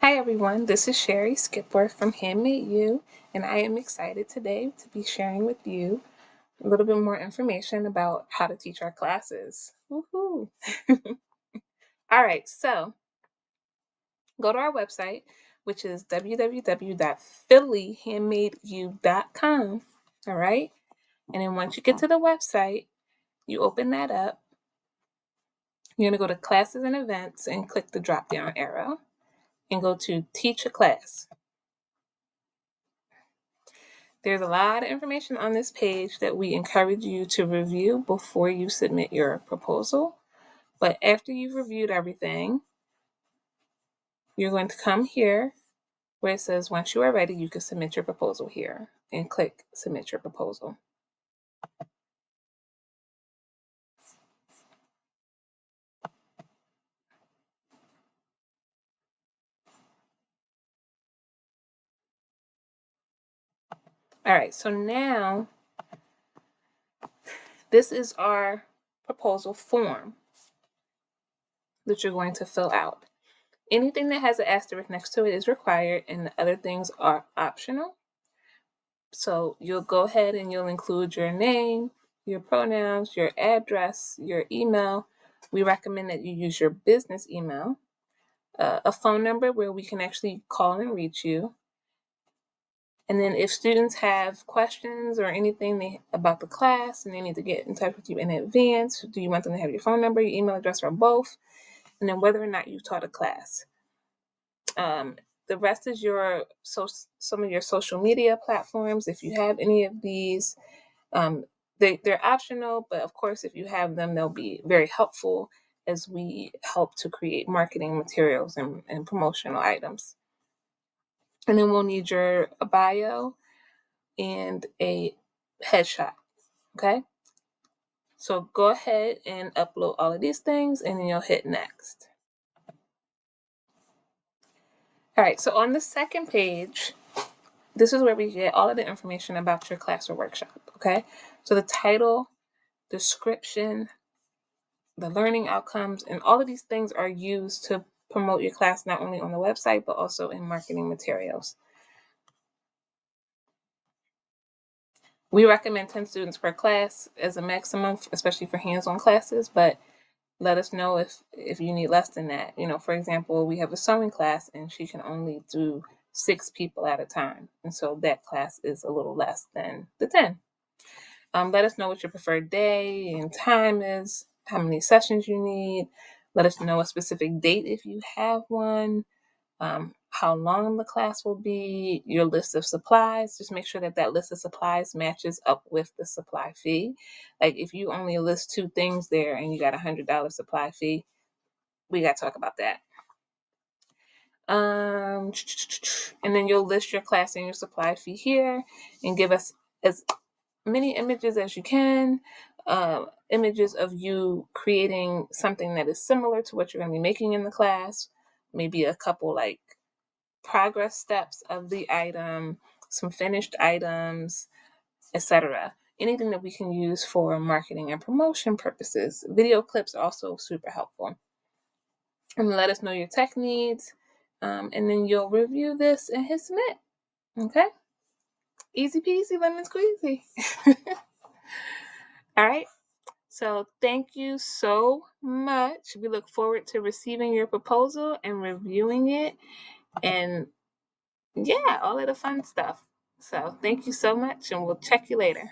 Hi everyone, this is Sherry Skipworth from Handmade U, and I am excited today to be sharing with you a little bit more information about how to teach our classes. Woohoo! All right, so go to our website, which is www.phillyhandmadeu.com. All right, and then once you get to the website, you open that up. You're going to go to classes and events and click the drop down arrow and go to teach a class. There's a lot of information on this page that we encourage you to review before you submit your proposal. But after you've reviewed everything, you're going to come here where it says once you are ready, you can submit your proposal here and click submit your proposal. All right, so now this is our proposal form that you're going to fill out. Anything that has an asterisk next to it is required, and the other things are optional. So you'll go ahead and you'll include your name, your pronouns, your address, your email. We recommend that you use your business email, a phone number where we can actually call and reach you. And then if students have questions or anything about the class and they need to get in touch with you in advance, do you want them to have your phone number, your email address, or both? And then whether or not you taught a class. The rest is some of your social media platforms. If you have any of these, they're optional, but of course, if you have them, they'll be very helpful as we help to create marketing materials and promotional items. And then we'll need a bio and a headshot. Okay. So go ahead and upload all of these things and then you'll hit next. All right. So on the second page, this is where we get all of the information about your class or workshop. Okay. So the title, description, the learning outcomes, and all of these things are used to promote your class not only on the website, but also in marketing materials. We recommend 10 students per class as a maximum, especially for hands-on classes, but let us know if you need less than that. For example, we have a sewing class and she can only do 6 people at a time. And so that class is a little less than the 10. Let us know what your preferred day and time is, how many sessions you need. Let us know a specific date if you have one, how long the class will be, your list of supplies. Just make sure that list of supplies matches up with the supply fee. Like if you only list 2 things there and you got $100 supply fee, we got to talk about that. And then you'll list your class and your supply fee here and give us as many images as you can, images of you creating something that is similar to what you're going to be making in the class, maybe a couple like progress steps of the item, some finished items, etc. Anything that we can use for marketing and promotion purposes. Video clips also super helpful. And let us know your tech needs, and then you'll review this and hit submit. Okay? Easy peasy, lemon squeezy. All right. So thank you so much. We look forward to receiving your proposal and reviewing it and all of the fun stuff. So thank you so much and we'll check you later.